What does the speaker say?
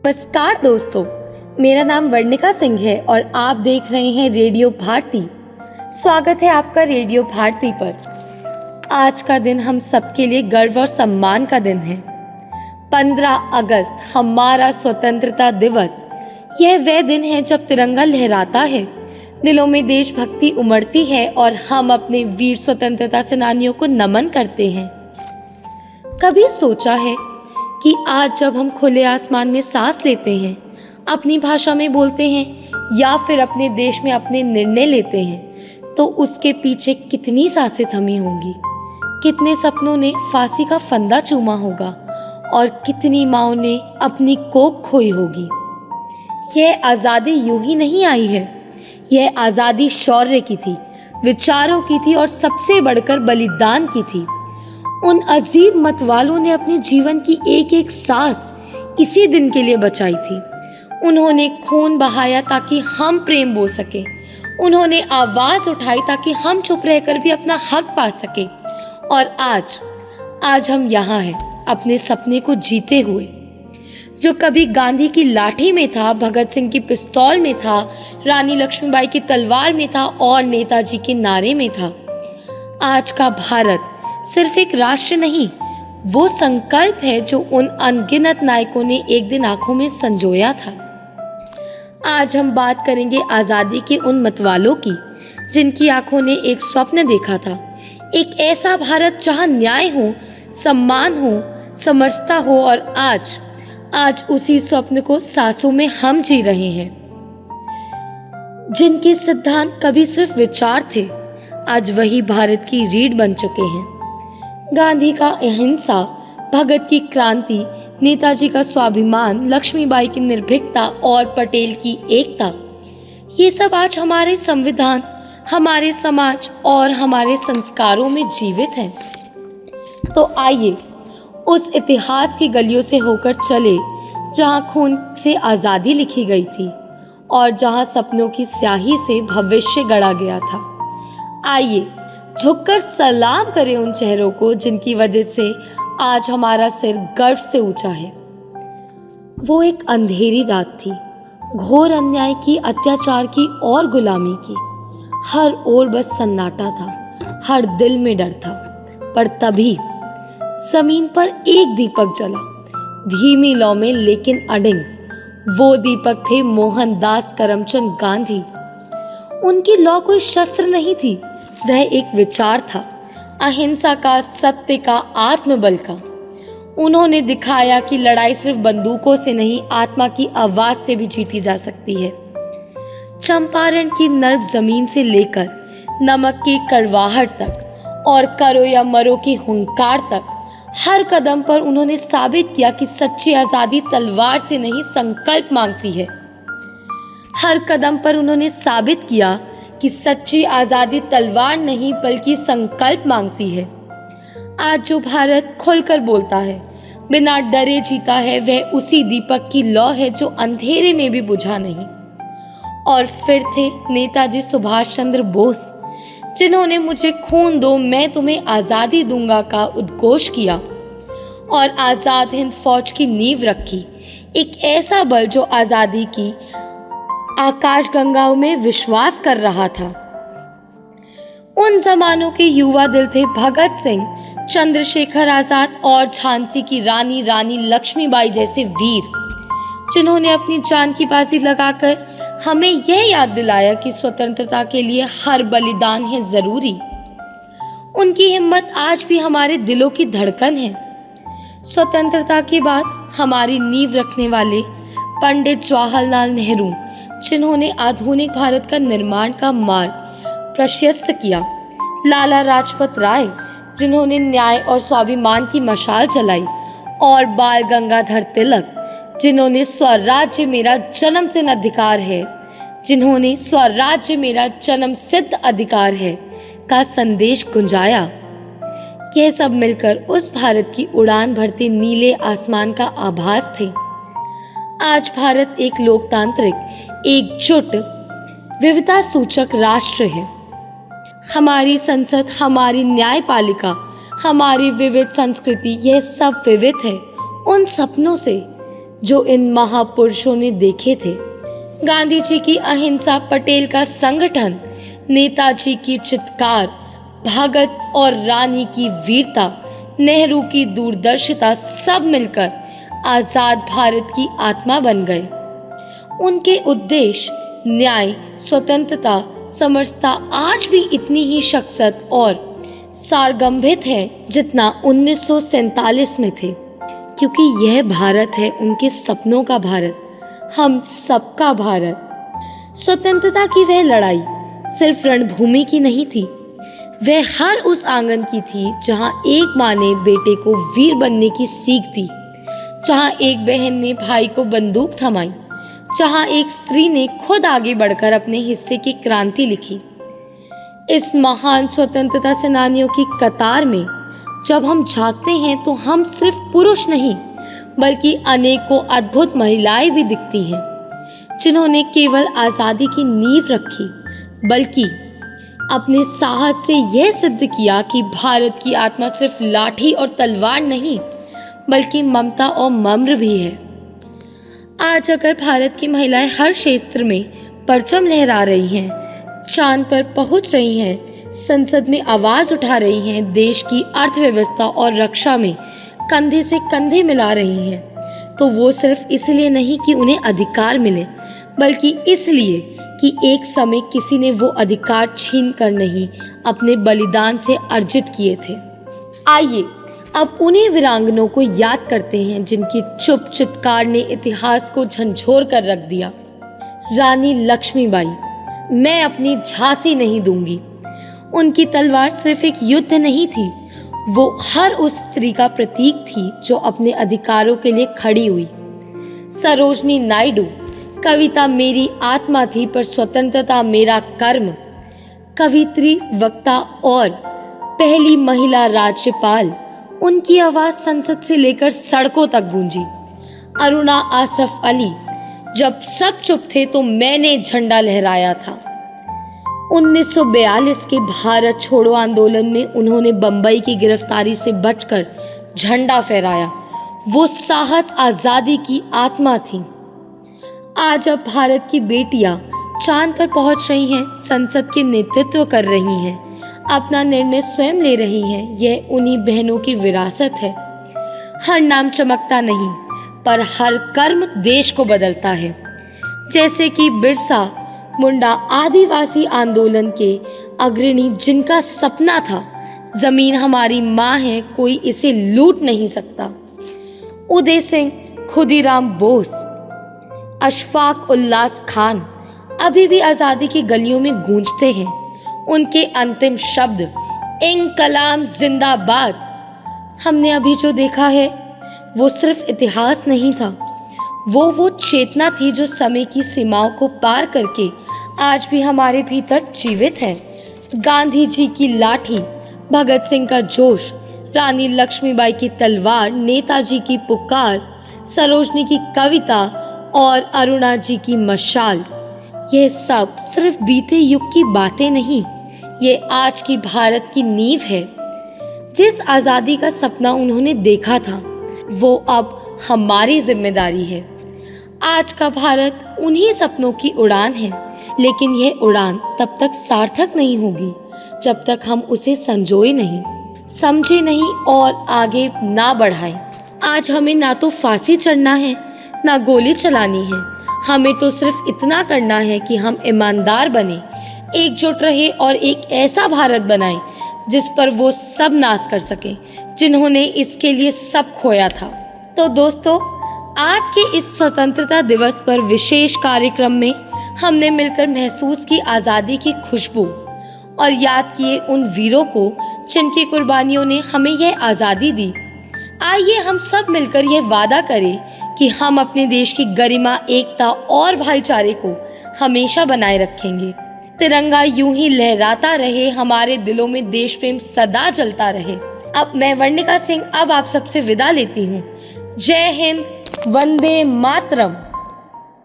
नमस्कार दोस्तों, मेरा नाम वर्णिका सिंह है और आप देख रहे हैं रेडियो भारती। स्वागत है आपका रेडियो भारती पर। आज का दिन हम सबके लिए गर्व और सम्मान का दिन है। 15 अगस्त हमारा स्वतंत्रता दिवस। यह वह दिन है जब तिरंगा लहराता है, दिलों में देशभक्ति उमड़ती है और हम अपने वीर स्वतंत्रता सेनानियों को नमन करते हैं। कभी सोचा है कि आज जब हम खुले आसमान में सांस लेते हैं, अपनी भाषा में बोलते हैं या फिर अपने देश में अपने निर्णय लेते हैं, तो उसके पीछे कितनी सांसें थमी होंगी, कितने सपनों ने फांसी का फंदा चूमा होगा और कितनी माँओं ने अपनी कोख खोई होगी। यह आज़ादी यूं ही नहीं आई है। यह आज़ादी शौर्य की थी, विचारों की थी और सबसे बढ़कर बलिदान की थी। उन अजीब मतवालों ने अपने जीवन की एक एक सांस इसी दिन के लिए बचाई थी। उन्होंने खून बहाया ताकि हम प्रेम बो सके। उन्होंने आवाज उठाई ताकि हम चुप रहकर भी अपना हक पा सके। और आज हम यहाँ हैं, अपने सपने को जीते हुए। जो कभी गांधी की लाठी में था, भगत सिंह की पिस्तौल में था, रानी लक्ष्मीबाई की तलवार में था और नेताजी के नारे में था। आज का भारत सिर्फ एक राष्ट्र नहीं, वो संकल्प है जो उन अनगिनत नायकों ने एक दिन आंखों में संजोया था। आज हम बात करेंगे आज़ादी के उन मतवालों की, जिनकी आंखों ने एक स्वप्न देखा था, एक ऐसा भारत जहां न्याय हो, सम्मान हो, समरसता हो। और आज उसी स्वप्न को सांसों में हम जी रहे हैं। जिनके सिद्धांत कभी सिर्फ विचार थे, आज वही भारत की रीढ़ बन चुके हैं। गांधी का अहिंसा, भगत की क्रांति, नेताजी का स्वाभिमान, लक्ष्मीबाई की निर्भीकता और पटेल की एकता, ये सब आज हमारे संविधान, हमारे समाज और हमारे संस्कारों में जीवित हैं। तो आइए उस इतिहास की गलियों से होकर चले जहां खून से आज़ादी लिखी गई थी और जहां सपनों की स्याही से भविष्य गढ़ा गया था। आइए झुककर सलाम करें उन चेहरों को जिनकी वजह से आज हमारा सिर गर्व से ऊंचा है। वो एक अंधेरी रात थी, घोर अन्याय की, अत्याचार की और गुलामी की। हर ओर बस सन्नाटा था, हर दिल में डर था। पर तभी जमीन पर एक दीपक जला, धीमी लौ में लेकिन अडिग। वो दीपक थे मोहनदास करमचंद गांधी। उनकी लौ कोई शस्त्र नहीं थी, वह एक विचार था, अहिंसा का, सत्य का, आत्मबल का। उन्होंने दिखाया कि लड़ाई सिर्फ बंदूकों से नहीं, आत्मा की आवाज से भी जीती जा सकती है। चंपारण की नर्म जमीन से लेकर नमक की कड़वाहट तक और करो या मरो की हुंकार तक, हर कदम पर उन्होंने साबित किया कि सच्ची आजादी तलवार से नहीं, संकल्प मांगती है। हर कदम पर उन्होंने साबित किया कि सच्ची आज़ादी तलवार नहीं बल्कि संकल्प मांगती है। आज जो भारत खुलकर बोलता है, बिना डरे जीता है, वह उसी दीपक की लौ है जो अंधेरे में भी बुझा नहीं। और फिर थे नेताजी सुभाष चंद्र बोस, जिन्होंने मुझे खून दो मैं तुम्हें आज़ादी दूंगा का उद्घोष किया और आज़ाद हिंद फौज की नींव रखी। एक ऐसा बल जो आज़ादी की आकाश गंगाओं में विश्वास कर रहा था। उन जमानों के युवा दिल थे भगत सिंह, चंद्रशेखर आजाद और झांसी की रानी लक्ष्मीबाई जैसे वीर, जिन्होंने अपनी जान की बाजी लगाकर हमें यह याद दिलाया कि स्वतंत्रता के लिए हर बलिदान है जरूरी। उनकी हिम्मत आज भी हमारे दिलों की धड़कन है। स्वतंत्रता के बाद हमारी नींव रखने वाले पंडित जवाहरलाल नेहरू, जिन्होंने आधुनिक भारत का निर्माण का मार्ग प्रशस्त किया, लाला लाजपत राय, जिन्होंने न्याय और स्वाभिमान की मशाल जलाई, और बाल गंगाधर तिलक, जिन्होंने स्वराज्य मेरा जन्म सिद्ध अधिकार है, जिन्होंने स्वराज्य मेरा जन्म सिद्ध अधिकार है का संदेश गुंजाया। यह सब मिलकर उस भारत की उड़ान भरते नीले आसमान का आभास थे। आज भारत एक लोकतांत्रिक, एकजुट, विविधता सूचक राष्ट्र है। हमारी संसद, हमारी न्यायपालिका, हमारी विविध संस्कृति, यह सब विविध है उन सपनों से जो इन महापुरुषों ने देखे थे। गांधी जी की अहिंसा, पटेल का संगठन, नेताजी की चित्कार, भगत और रानी की वीरता, नेहरू की दूरदर्शिता सब मिलकर आजाद भारत की आत्मा बन गए। उनके उद्देश्य न्याय, स्वतंत्रता, समरसता आज भी इतनी ही सशक्त और सारगर्भित है जितना 1947 में थे, क्योंकि यह भारत है उनके सपनों का भारत, हम सबका भारत। स्वतंत्रता की वह लड़ाई सिर्फ रणभूमि की नहीं थी, वह हर उस आंगन की थी जहां एक माँ ने बेटे को वीर बनने की सीख दी, जहां एक बहन ने भाई को बंदूक थमाई, जहां एक स्त्री ने खुद आगे बढ़कर अपने हिस्से की क्रांति लिखी। इस महान स्वतंत्रता सेनानियों की कतार में जब हम झांकते हैं तो हम सिर्फ पुरुष नहीं बल्कि अनेकों अद्भुत महिलाएं भी दिखती हैं, जिन्होंने केवल आज़ादी की नींव रखी बल्कि अपने साहस से यह सिद्ध किया कि भारत की आत्मा सिर्फ लाठी और तलवार नहीं बल्कि ममता और मम्र भी है। आज अगर भारत की महिलाएं हर क्षेत्र में परचम लहरा रही हैं, चांद पर पहुंच रही हैं, संसद में आवाज उठा रही हैं, देश की अर्थव्यवस्था और रक्षा में कंधे से कंधे मिला रही हैं, तो वो सिर्फ इसलिए नहीं कि उन्हें अधिकार मिले बल्कि इसलिए कि एक समय किसी ने वो अधिकार छीन कर नहीं, अपने बलिदान से अर्जित किए थे। आइए अब उन्हीं वीरांगनों को याद करते हैं जिनकी चुप चित्कार ने इतिहास को झंझोर कर रख दिया। रानी लक्ष्मीबाई, मैं अपनी झांसी नहीं दूंगी। उनकी तलवार सिर्फ एक युद्ध नहीं थी, वो हर उस स्त्री का प्रतीक थी जो अपने अधिकारों के लिए खड़ी हुई। सरोजनी नायडू, कविता मेरी आत्मा थी पर स्वतंत्रता मेरा कर्म। कवित्री, वक्ता और पहली महिला राज्यपाल, उनकी आवाज संसद से लेकर सड़कों तक गूंजी। अरुणा आसफ अली, जब सब चुप थे तो मैंने झंडा लहराया था। 1942 के भारत छोड़ो आंदोलन में उन्होंने बंबई की गिरफ्तारी से बचकर झंडा फहराया। वो साहस आजादी की आत्मा थी। आज अब भारत की बेटियां चांद पर पहुंच रही हैं, संसद के नेतृत्व कर रही हैं, अपना निर्णय स्वयं ले रही हैं। यह उन्हीं बहनों की विरासत है। हर नाम चमकता नहीं पर हर कर्म देश को बदलता है। जैसे कि बिरसा मुंडा, आदिवासी आंदोलन के अग्रणी, जिनका सपना था जमीन हमारी माँ है, कोई इसे लूट नहीं सकता। उदय सिंह, खुदीराम बोस, अशफाक उल्लास खान अभी भी आज़ादी की गलियों में गूंजते हैं। उनके अंतिम शब्द इंकलाब जिंदाबाद। हमने अभी जो देखा है वो सिर्फ इतिहास नहीं था, वो चेतना थी जो समय की सीमाओं को पार करके आज भी हमारे भीतर जीवित है। गांधी जी की लाठी, भगत सिंह का जोश, रानी लक्ष्मीबाई की तलवार, नेताजी की पुकार, सरोजनी की कविता और अरुणा जी की मशाल, यह सब सिर्फ बीते युग की बातें नहीं, ये आज की भारत की नींव है। जिस आज़ादी का सपना उन्होंने देखा था वो अब हमारी जिम्मेदारी है। आज का भारत उन्हीं सपनों की उड़ान है, लेकिन यह उड़ान तब तक सार्थक नहीं होगी जब तक हम उसे संजोए नहीं, समझे नहीं और आगे ना बढ़ाएं। आज हमें ना तो फांसी चढ़ना है ना गोली चलानी है, हमें तो सिर्फ इतना करना है कि हम ईमानदार बने, एकजुट रहे और एक ऐसा भारत बनाएं जिस पर वो सब नाज कर सके जिन्होंने इसके लिए सब खोया था। तो दोस्तों, आज के इस स्वतंत्रता दिवस पर विशेष कार्यक्रम में हमने मिलकर महसूस की आज़ादी की खुशबू और याद किए उन वीरों को जिनकी कुर्बानियों ने हमें यह आज़ादी दी। आइए हम सब मिलकर यह वादा करें कि हम अपने देश की गरिमा, एकता और भाईचारे को हमेशा बनाए रखेंगे। तिरंगा यूं ही लहराता रहे, हमारे दिलों में देश प्रेम सदा जलता रहे। अब मैं वर्णिका सिंह अब आप सबसे विदा लेती हूँ। जय हिंद, वंदे मातरम।